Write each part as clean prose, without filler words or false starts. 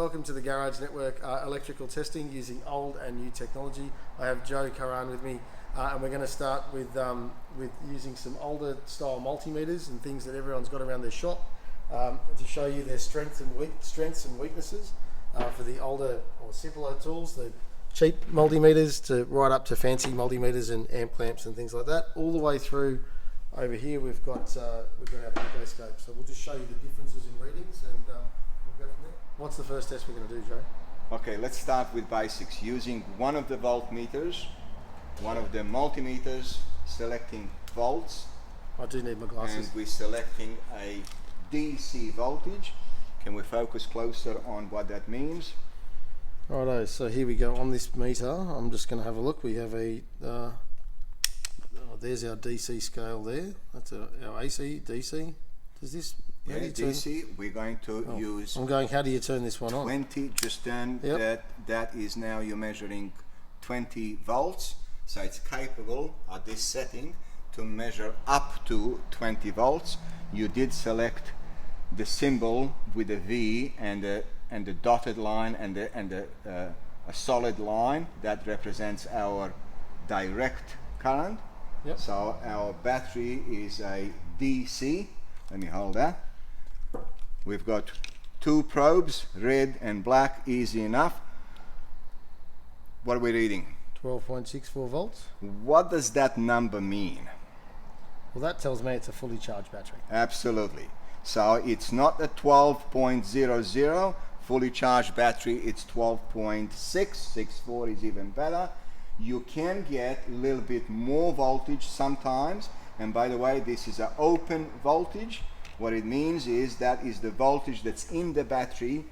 welcome to the Garage Network electrical testing using old and new technology. I have Joe Karan with me, and we're going to start with using some older style multimeters and things that everyone's got around their shop to show you their strengths and weaknesses for the older or simpler tools, the cheap multimeters to right up to fancy multimeters and amp clamps and things like that. All the way through over here we've got our Oscilloscope. So we'll just show you the differences in readings and we'll go from there. What's the first test we're going to do, Joe? Okay, let's start with basics. Using one of the voltmeters, one of the multimeters, selecting volts. I do need my glasses. And we're selecting a DC voltage. Can we focus closer on what that means? Righto, so here we go on this meter. I'm just going to have a look. We have a, there's our DC scale there. That's our AC, DC. Does this? Yeah, DC, we're going to use. I'm going, how do you turn this one on? 20, just turn that is now you're measuring 20 volts. So it's capable at this setting to measure up to 20 volts. You did select the symbol with a V and the dotted line and a solid line that represents our direct current. Yep. So our battery is a DC. Let me hold that. We've got two probes, red and black, easy enough. What are we reading? 12.64 volts. What does that number mean? Well, that tells me it's a fully charged battery. Absolutely. So it's not a 12.00 fully charged battery, it's 12.6, 640 is even better. You can get a little bit more voltage sometimes, and by the way, this is an open voltage. What it means is that is the voltage that's in the battery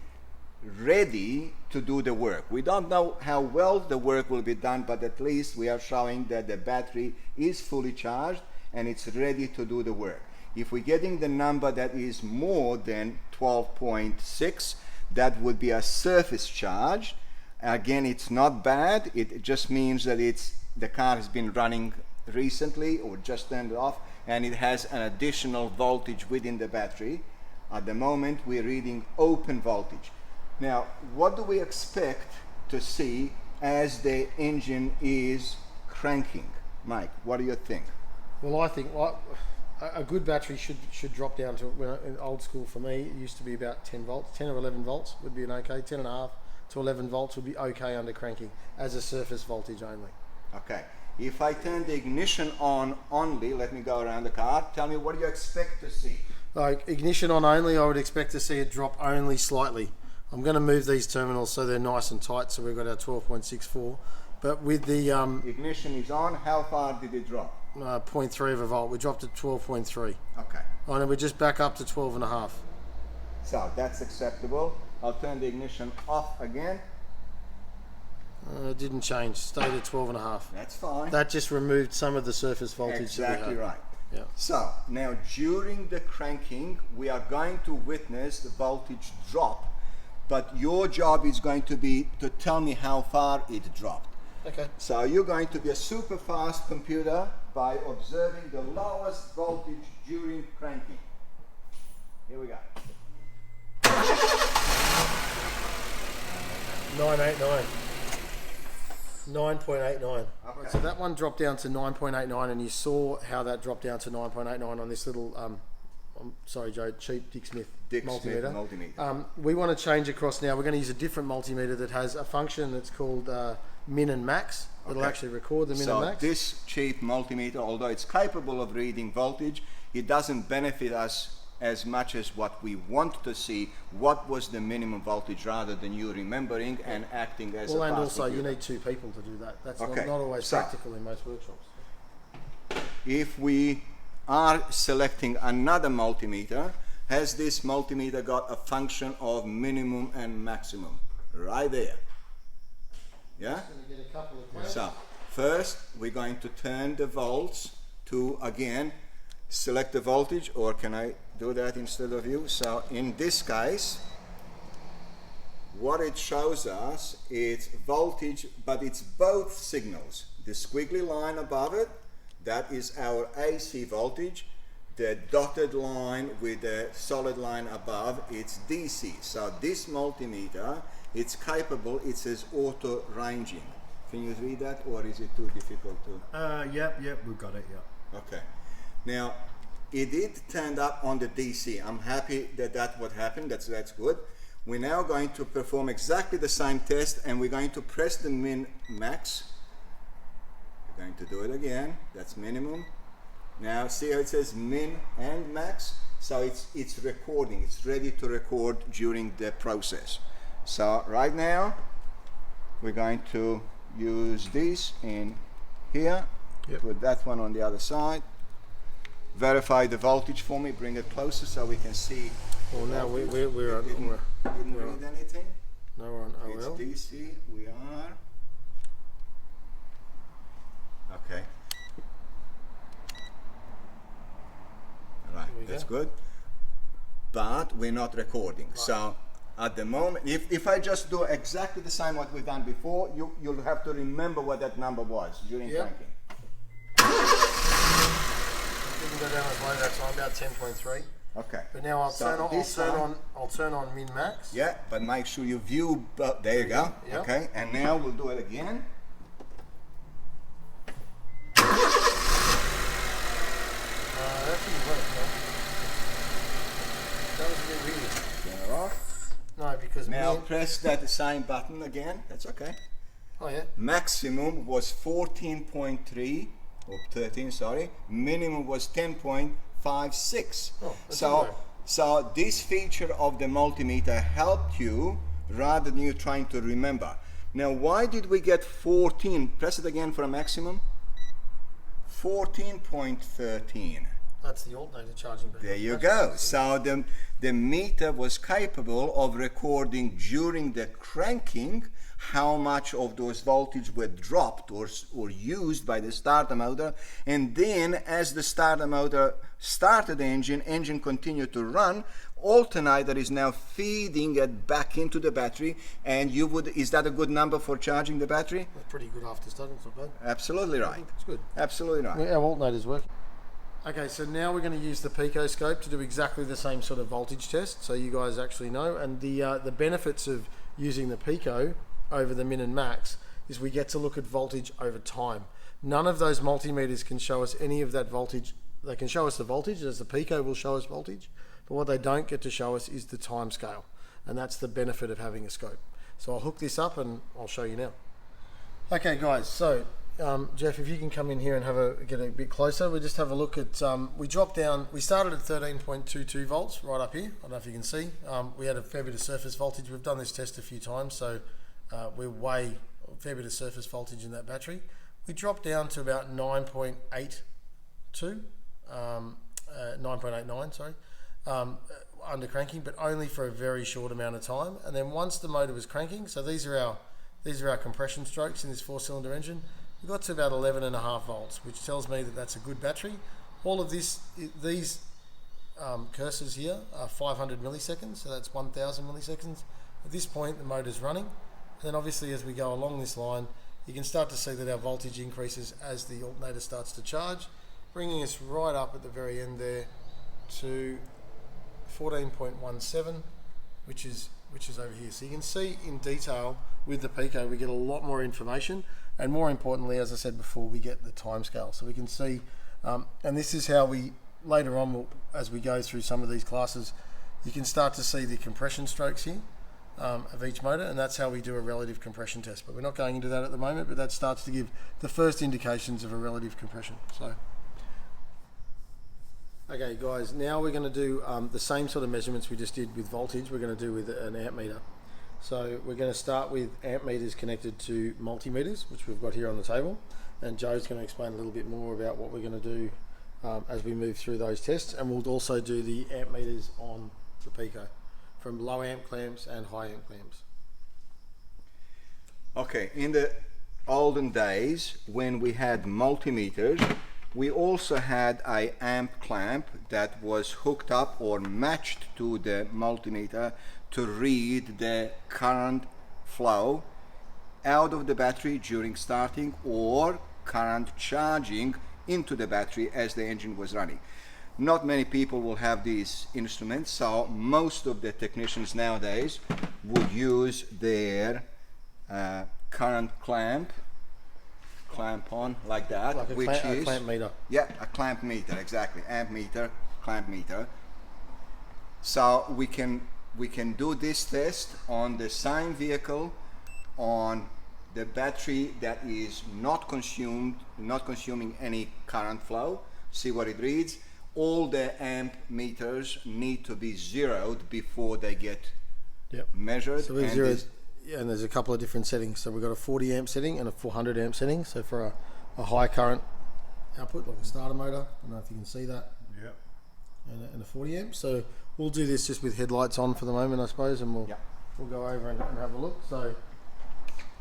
ready to do the work. We don't know how well the work will be done, but at least we are showing that the battery is fully charged and it's ready to do the work. If we're getting the number that is more than 12.6, that would be a surface charge. Again, it's not bad. It just means that the car has been running recently or just turned it off, and it has an additional voltage within the battery. At the moment, we're reading open voltage. Now, what do we expect to see as the engine is cranking? Mike, what do you think? Well, I think a good battery should drop down to, in old school for me, it used to be about 10 volts. 10 or 11 volts would be an okay. 10.5 to 11 volts would be okay under cranking as a surface voltage only. Okay. If I turn the ignition on only, let me go around the car, tell me what do you expect to see? Like ignition on only, I would expect to see it drop only slightly. I'm going to move these terminals so they're nice and tight, so we've got our 12.64. But with the ignition is on, how far did it drop? 0.3 of a volt. We dropped to 12.3. Okay. Oh, and we just back up to 12.5. So that's acceptable. I'll turn the ignition off again. It didn't change. Stayed at 12.5. That's fine. That just removed some of the surface voltage. Exactly right. Yeah. So now during the cranking, we are going to witness the voltage drop, but your job is going to be to tell me how far it dropped. Okay. So you're going to be a super fast computer by observing the lowest voltage during cranking. Here we go. 989. 9.89. Okay. So that one dropped down to 9.89, and you saw how that dropped down to 9.89 on this little, I'm sorry Joe, cheap Dick Smith multimeter. We want to change across now. We're going to use a different multimeter that has a function that's called min and max. It'll actually record the min and max. So this cheap multimeter, although it's capable of reading voltage, it doesn't benefit us as much as what we want to see. What was the minimum voltage, rather than you remembering and acting as a and fast also computer. You need two people to do that. That's Okay. not always practical in most workshops. If we are selecting another multimeter, has this multimeter got a function of minimum and maximum? Right there. Yeah? So first we're going to turn the volts to, again, select the voltage, or can I do that instead of you? So in this case, what it shows us is voltage, but it's both signals. The squiggly line above it, that is our AC voltage. The dotted line with the solid line above, it's DC. So this multimeter, it's capable, it says auto ranging. Can you read that, or is it too difficult to? Yep, we've got it, yeah. Okay. Now, it did turn up on the DC. I'm happy that that's what happened. That's good. We're now going to perform exactly the same test, and we're going to press the min max. We're going to do it again. That's minimum. Now see how it says min and max? So it's recording. It's ready to record during the process. So right now we're going to use this in here. Yep. Put that one on the other side. Verify the voltage for me. Bring it closer so we can see. Well, now we're Didn't read anything. no, we're on It's OL. DC. We are. Okay. Right, There we that's go. good. But we're not recording. Right. So at the moment, if I just do exactly the same what we've done before, you'll have to remember what that number was during Yep. cranking. Didn't go down as low that time, about 10.3. Okay. But now I'll turn on min max. Yeah, but make sure you view. There you go. Yep. Okay, and now we'll do it again. That didn't work, no. That was a bit weird. Turn it off. No, because Now press that same button again. That's okay. oh yeah. Maximum was 14.3 or 13, sorry. Minimum was 10.56. Oh, that's okay. So this feature of the multimeter helped you rather than you trying to remember. Now, why did we get 14? Press it again for a maximum. 14.13. That's the alternator charging back. There you That's go. what I see. So the meter was capable of recording during the cranking how much of those voltage were dropped or used by the starter motor, and then as the starter motor started the engine continued to run, alternator is now feeding it back into the battery, and is that a good number for charging the battery? That's pretty good after starting, it's not bad. Absolutely right. It's good. Absolutely right. Our alternator's working. Okay, so now we're going to use the pico scope to do exactly the same sort of voltage test, so you guys actually know. And the benefits of using the pico over the min and max is we get to look at voltage over time. None of those multimeters can show us any of that voltage. They can show us the voltage, as the pico will show us voltage, but what they don't get to show us is the time scale, and that's the benefit of having a scope. So I'll hook this up and I'll show you now. Okay guys, so Jeff, if you can come in here and get a bit closer, we just have a look at, we dropped down, we started at 13.22 volts right up here. I don't know if you can see. We had a fair bit of surface voltage. We've done this test a few times, so we're a fair bit of surface voltage in that battery. We dropped down to about 9.82, 9.89, sorry, under cranking, but only for a very short amount of time. And then once the motor was cranking, so these are our compression strokes in this 4-cylinder engine, we got to about 11.5 volts, which tells me that that's a good battery. All of these cursors here are 500 milliseconds, so that's 1000 milliseconds. At this point, the motor's running. And then obviously as we go along this line, you can start to see that our voltage increases as the alternator starts to charge, bringing us right up at the very end there to 14.17, which is over here. So you can see in detail with the pico, we get a lot more information, and more importantly, as I said before, we get the time scale. So we can see, and this is how we, later on, as we go through some of these classes, you can start to see the compression strokes here of each motor, and that's how we do a relative compression test. But we're not going into that at the moment, but that starts to give the first indications of a relative compression. So, okay guys, now we're going to do the same sort of measurements we just did with voltage, we're going to do with an amp meter. So we're going to start with amp meters connected to multimeters, which we've got here on the table, and Joe's going to explain a little bit more about what we're going to do as we move through those tests, and we'll also do the amp meters on the pico from low amp clamps and high amp clamps. Okay, in the olden days when we had multimeters, we also had an amp clamp that was hooked up or matched to the multimeter to read the current flow out of the battery during starting or current charging into the battery as the engine was running. Not many people will have these instruments, so most of the technicians nowadays would use their current clamp on like that, Like a clamp meter. Yeah, a clamp meter, exactly. Amp meter, clamp meter. So we can do this test on the same vehicle on the battery that is not consuming any current flow. See what it reads. All the amp meters need to be zeroed before they get measured. So we've zeroed, and there's a couple of different settings. So we've got a 40 amp setting and a 400 amp setting. So for a high current output, like a starter motor, I don't know if you can see that. Yeah. And a 40 amp. So we'll do this just with headlights on for the moment, I suppose, and we'll go over and have a look. So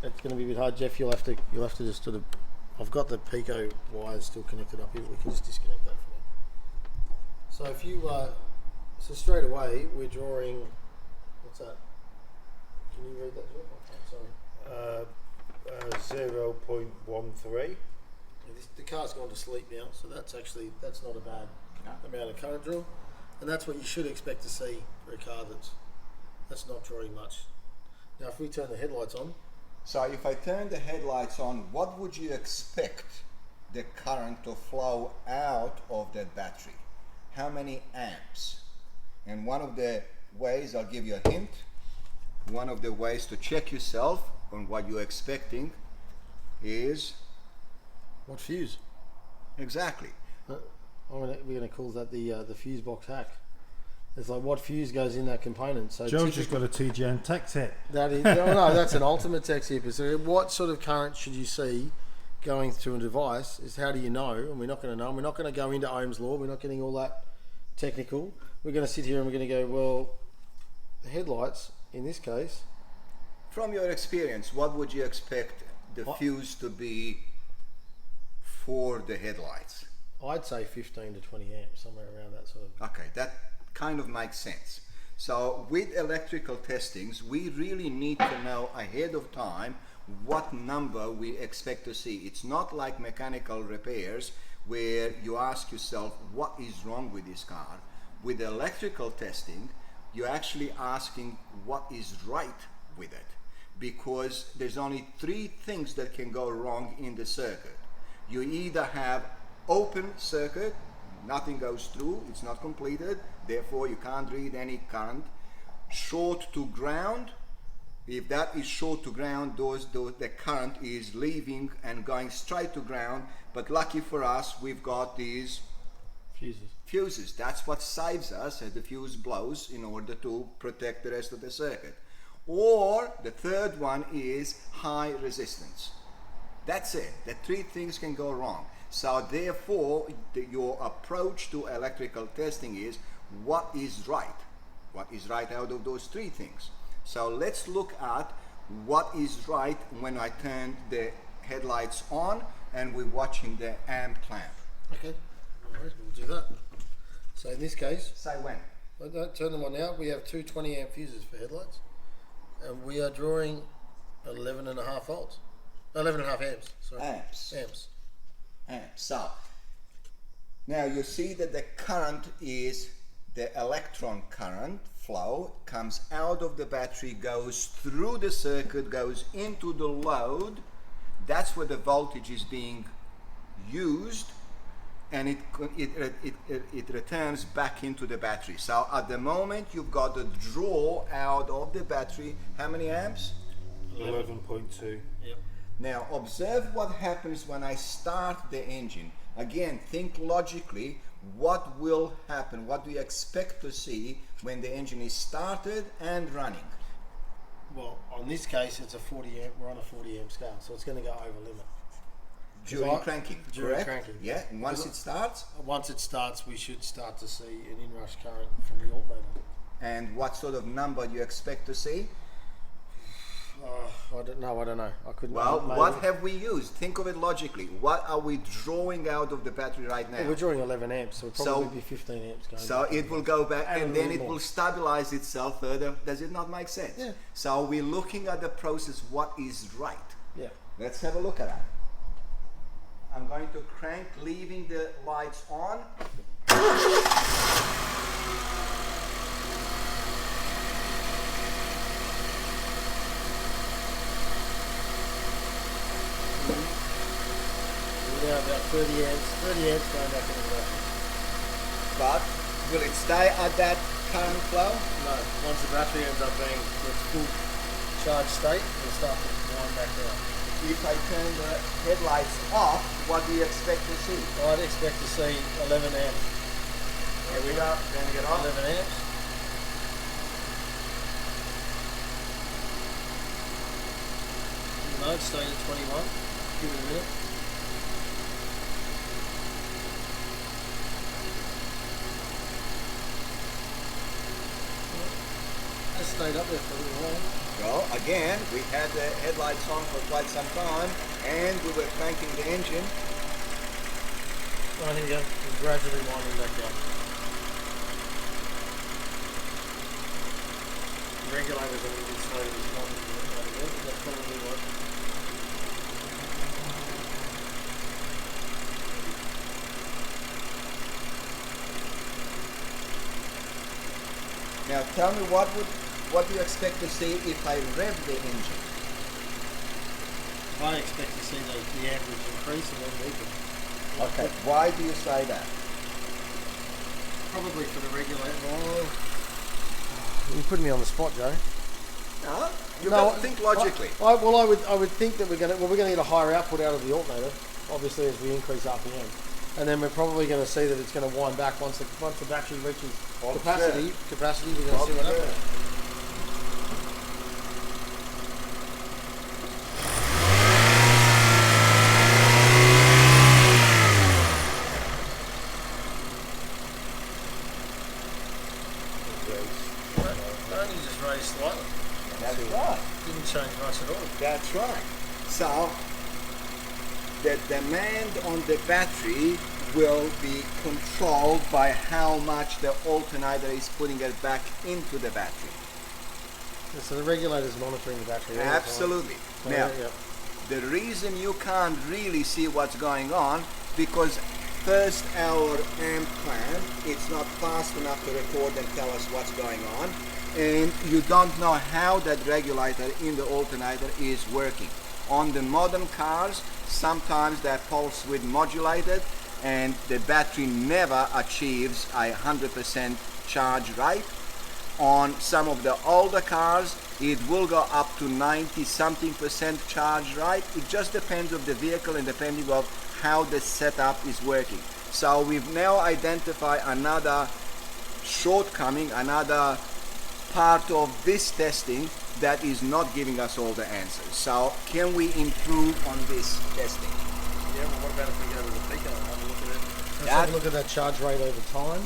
it's going to be a bit hard, Jeff. You'll have to just sort of. I've got the Pico wires still connected up here. We can just disconnect that for now. So if you so straight away we're drawing. What's that? Can you read that, Jeff? Sorry. 0.13. The car's gone to sleep now, so that's not a bad amount of current draw, and that's what you should expect to see for a car that's not drawing much. Now, if we turn the headlights on. So if I turn the headlights on, what would you expect the current to flow out of that battery? How many amps? And one of the ways, I'll give you a hint, one of the ways to check yourself on what you're expecting is... What fuse? Exactly. We're going to call that the fuse box hack. It's like what fuse goes in that component. So Joe's just got a TGN tech tip. That is, no, that's an ultimate tech tip. So what sort of current should you see going through a device? Is how do you know? And we're not going to know. We're not going to go into Ohm's law. We're not getting all that technical. We're going to sit here and we're going to go, well, the headlights in this case. From your experience, what would you expect the fuse to be for the headlights? I'd say 15 to 20 amps, somewhere around that sort of. Okay, that kind of makes sense. So with electrical testings, we really need to know ahead of time what number we expect to see. It's not like mechanical repairs where you ask yourself, what is wrong with this car? With electrical testing, you're actually asking what is right with it, because there's only three things that can go wrong in the circuit. You either have open circuit, nothing goes through, it's not completed, therefore you can't read any current. Short to ground, if that is short to ground, the current is leaving and going straight to ground, but lucky for us, we've got these fuses. That's what saves us as the fuse blows in order to protect the rest of the circuit. Or the third one is high resistance. That's it. The three things can go wrong. So therefore, your approach to electrical testing is what is right? What is right out of those three things? So let's look at what is right when I turn the headlights on and we're watching the amp clamp. Okay, all right, we'll do that. So in this case, say when. I don't turn them on now. We have two 20 amp fuses for headlights, and we are drawing 11.5 volts. 11.5 amps. Sorry. Amps. So now you see that the current is the electron current flow, comes out of the battery, goes through the circuit, goes into the load. That's where the voltage is being used, and it returns back into the battery. So at the moment you've got the draw out of the battery. How many amps? 11.2. Yep. Now observe what happens when I start the engine. Again, think logically, what will happen? What do you expect to see when the engine is started and running? Well, on this case, it's a 40 amp. We're on a 40 amp scale, so it's going to go over limit. During cranking, During correct? cranking. Yeah, and once it starts? Once it starts, we should start to see an inrush current from the alternator. And what sort of number do you expect to see? I don't know. I couldn't. Well, what have we used? Think of it logically. What are we drawing out of the battery right now? Well, we're drawing 11 amps, so it'll probably be 15 amps going. So it will go back and then it will stabilize itself further. Does it not make sense? Yeah. So we're looking at the process, what is right. Yeah. Let's have a look at that. I'm going to crank, leaving the lights on. Now about 30 amps going back into the battery. But will it stay at that current flow? No, once the battery ends up being its full charge state, it'll start to wind back down. If I turn the headlights off, what do you expect to see? I'd expect to see 11 amps. Here we go, turn it off. 11 amps. No, it's staying at 21. Give it a minute. Just stayed up there for a little while. Well, again, we had the headlights on for quite some time and we were cranking the engine. Oh, here we go. It's gradually winding back down. The regulator's a little bit slow to respond to the but that's probably what. Now tell me what do you expect to see if I rev the engine? I expect to see the amperage increase and then weaken. Okay, why do you say that? Probably for the regulator. Oh. You're putting me on the spot, Joe. No, you've got to think logically. I would think that we're going to get a higher output out of the alternator, obviously as we increase RPM, and then we're probably going to see that it's going to wind back once the battery reaches capacity. We're going to see what happens. Only just raised slightly. That's right. Didn't change much at all. That's right. So the demand on the battery will be controlled by how much the alternator is putting it back into the battery. Yeah, so the regulator's monitoring the battery. Absolutely. Now, the reason you can't really see what's going on because first our amp clamp, it's not fast enough to record and tell us what's going on, and you don't know how that regulator in the alternator is working. On the modern cars, sometimes they're pulse width modulated and the battery never achieves a 100% charge rate. On some of the older cars, it will go up to 90-something% charge rate. It just depends on the vehicle and depending on how the setup is working. So we've now identified another shortcoming, another part of this testing that is not giving us all the answers. So can we improve on this testing? Yeah, well what about if we go to the Pico and have a look at it? Let's have a look at that charge rate over time.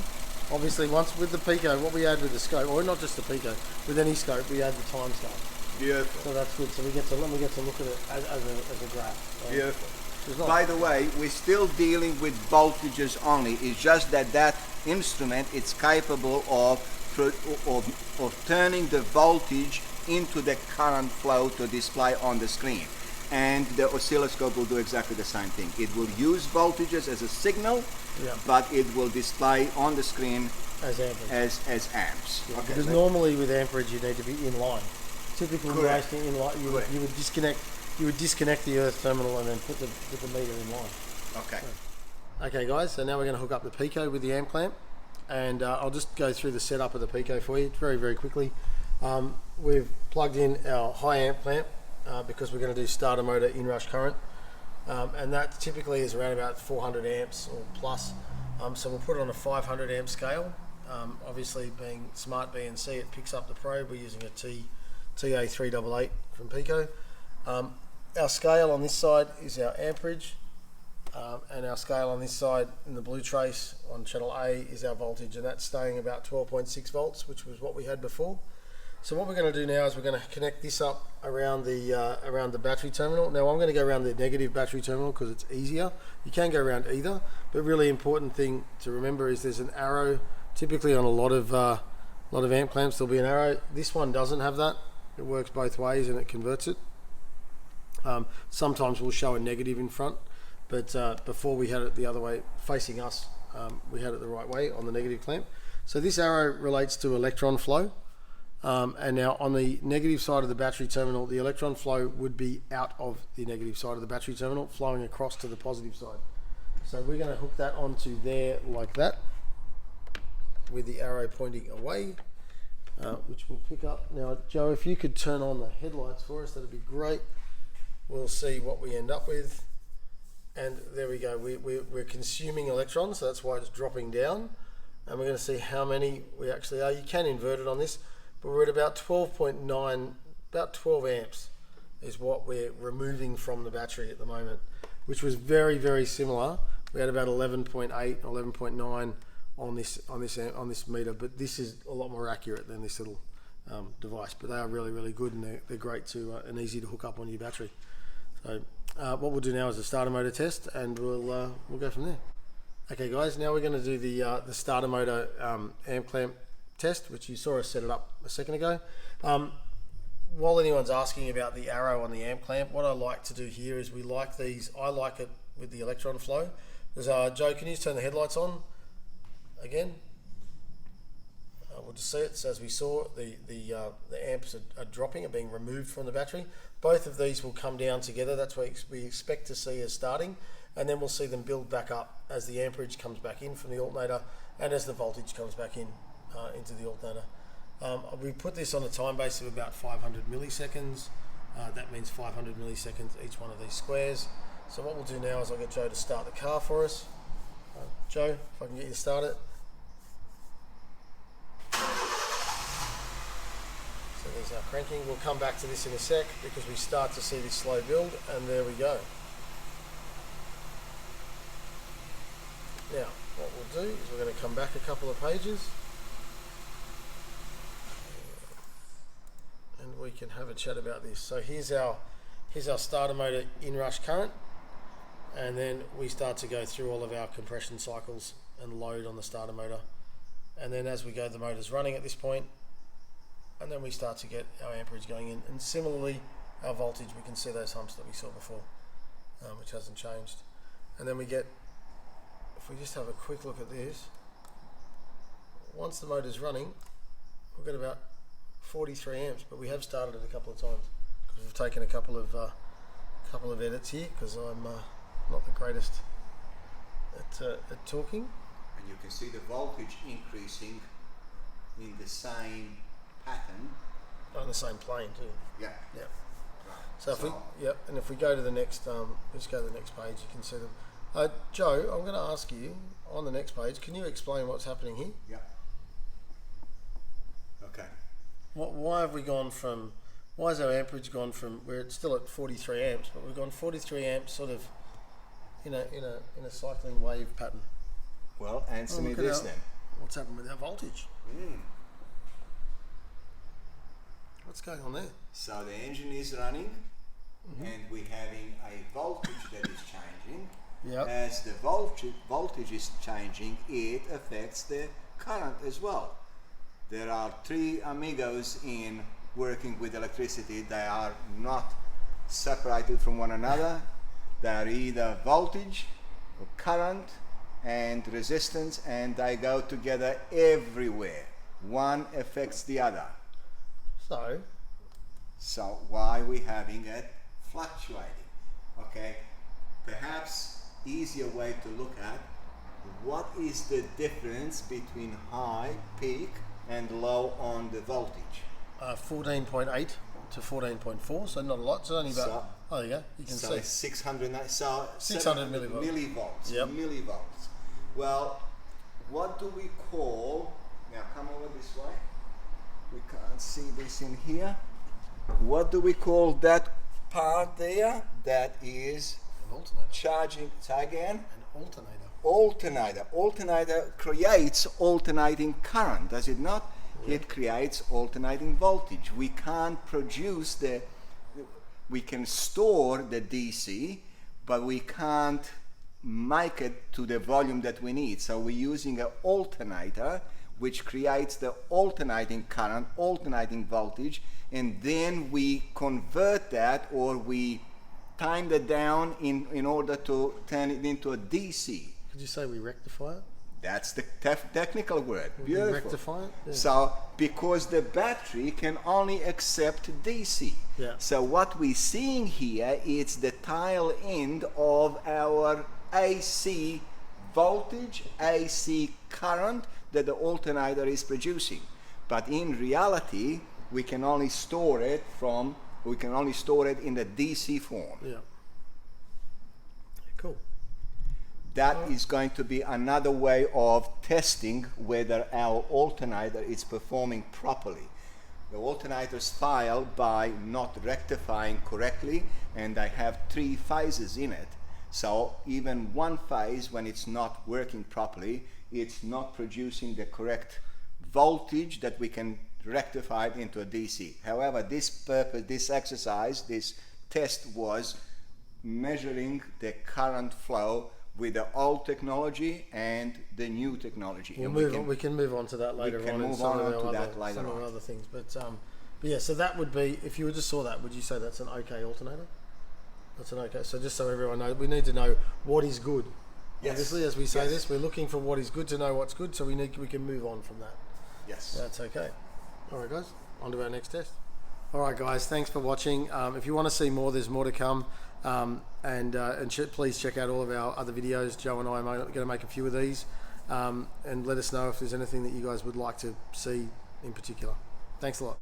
Obviously once with the Pico, what we add with the scope, or not just the Pico, with any scope, we add the time stuff. Beautiful. So that's good. So we get to look at it as a graph. So beautiful. By the way, we're still dealing with voltages only. It's just that that instrument is capable of turning the voltage into the current flow to display on the screen. And the oscilloscope will do exactly the same thing. It will use voltages as a signal, but it will display on the screen as amperage. as amps. Yeah, okay, because normally with amperage you need to be in line. Typically racing in line, you would disconnect the earth terminal and then put the meter in line. Okay. Okay guys, so now we're going to hook up the Pico with the amp clamp, and I'll just go through the setup of the Pico for you very quickly. We've plugged in our high amp clamp because we're going to do starter motor inrush current, and that typically is around about 400 amps or plus. So we'll put it on a 500 amp scale. Obviously being smart BNC, it picks up the probe. We're using a TA388 from Pico. Our scale on this side is our amperage, and our scale on this side in the blue trace on channel A is our voltage, and that's staying about 12.6 volts, which was what we had before. So what we're going to do now is we're going to connect this up around the battery terminal. Now I'm going to go around the negative battery terminal because it's easier. You can go around either, but really important thing to remember is there's an arrow. Typically on a lot of amp clamps there'll be an arrow. This one doesn't have that. It works both ways and it converts it. Sometimes we'll show a negative in front, but before we had it the other way facing us, we had it the right way on the negative clamp. So this arrow relates to electron flow. And now on the negative side of the battery terminal, the electron flow would be out of the negative side of the battery terminal, flowing across to the positive side. So we're going to hook that onto there like that, with the arrow pointing away, which will pick up. Now, Joe, if you could turn on the headlights for us, that'd be great. We'll see what we end up with. And there we go. We're consuming electrons, so that's why it's dropping down. And we're going to see how many we actually are. You can invert it on this, but we're at about 12.9, about 12 amps is what we're removing from the battery at the moment, which was very, very similar. We had about 11.8, 11.9 on this meter, but this is a lot more accurate than this little device. But they are really, really good, and they're great to and easy to hook up on your battery. So what we'll do now is a starter motor test, and we'll go from there. Okay, guys, now we're going to do the starter motor amp clamp test, which you saw us set it up a second ago. While anyone's asking about the arrow on the amp clamp, what I like to do here is we like these. I like it with the electron flow. Joe, can you just turn the headlights on again? We'll just see it. So as we saw, the amps are dropping, are being removed from the battery. Both of these will come down together. That's what we expect to see as starting, and then we'll see them build back up as the amperage comes back in from the alternator and as the voltage comes back in into the alternator. We put this on a time base of about 500 milliseconds. That means 500 milliseconds each one of these squares. So what we'll do now is I'll get Joe to start the car for us. Joe, if I can get you to start it. So there's our cranking. We'll come back to this in a sec because we start to see this slow build, and there we go. Now, what we'll do is we're going to come back a couple of pages, and we can have a chat about this. So here's our starter motor inrush current, and then we start to go through all of our compression cycles and load on the starter motor, and then as we go, the motor's running at this point, and then we start to get our amperage going in, and similarly our voltage, we can see those humps that we saw before, which hasn't changed. And then we get, if we just have a quick look at this, once the motor's running, we've got about 43 amps, but we have started it a couple of times because we've taken a couple of edits here because I'm not the greatest at talking. And you can see the voltage increasing in the same pattern. On the same plane too. Yeah. Yeah. Right. So if we go to the next, just go to the next page, you can see them. Joe, I'm going to ask you on the next page. Can you explain what's happening here? Yeah. Okay. Why have we gone from? Why has our amperage gone from? We're still at 43 amps, but we've gone 43 amps, sort of, in a cycling wave pattern. Well, answer me this then. What's happened with our voltage? What's going on there? So the engine is running, and we're having a voltage that is changing. Yep. As the voltage is changing, it affects the current as well. There are three amigos in working with electricity. They are not separated from one another. They are either voltage or current and resistance, and they go together everywhere. One affects the other. So why are we having it fluctuating? Okay, perhaps easier way to look at what is the difference between high peak and low on the voltage. 14.8 to 14.4, so not a lot. So only about. Oh, yeah, you can see. 600 millivolts. Yep. Millivolts. Well, what do we call? Now come over this way. We can't see this in here. What do we call that part there? That is An alternator. charging. Say again. An alternator. Alternator. Alternator creates alternating current, does it not? Yeah. It creates alternating voltage. We can't produce we can store the DC, but we can't make it to the volume that we need. So we're using an alternator which creates the alternating current, alternating voltage, and then we convert that, or we time that down in order to turn it into a DC. Could you say we rectify it? That's the technical word. Beautiful. Rectify it. Yeah. So, because the battery can only accept DC. Yeah. So what we're seeing here is the tail end of our AC voltage, AC current that the alternator is producing. But in reality, we can only store it in the DC form. Yeah. Cool. That is going to be another way of testing whether our alternator is performing properly. The alternators fail by not rectifying correctly, and they have 3 phases in it. So even one phase, when it's not working properly, it's not producing the correct voltage that we can rectify it into a DC. However, this exercise, this test was measuring the current flow with the old technology and the new technology. We can move on to that later on in some of our other things. But yeah, so that would be, if you just saw that, would you say that's an okay alternator? That's an okay. So just so everyone knows, we need to know what is good. Yes. Obviously, as we say this, we're looking for what is good to know what's good, so we can move on from that. Yes. That's okay. All right, guys, on to our next test. All right, guys, thanks for watching. If you want to see more, there's more to come. Please check out all of our other videos. Joe and I are going to make a few of these, and let us know if there's anything that you guys would like to see in particular. Thanks a lot.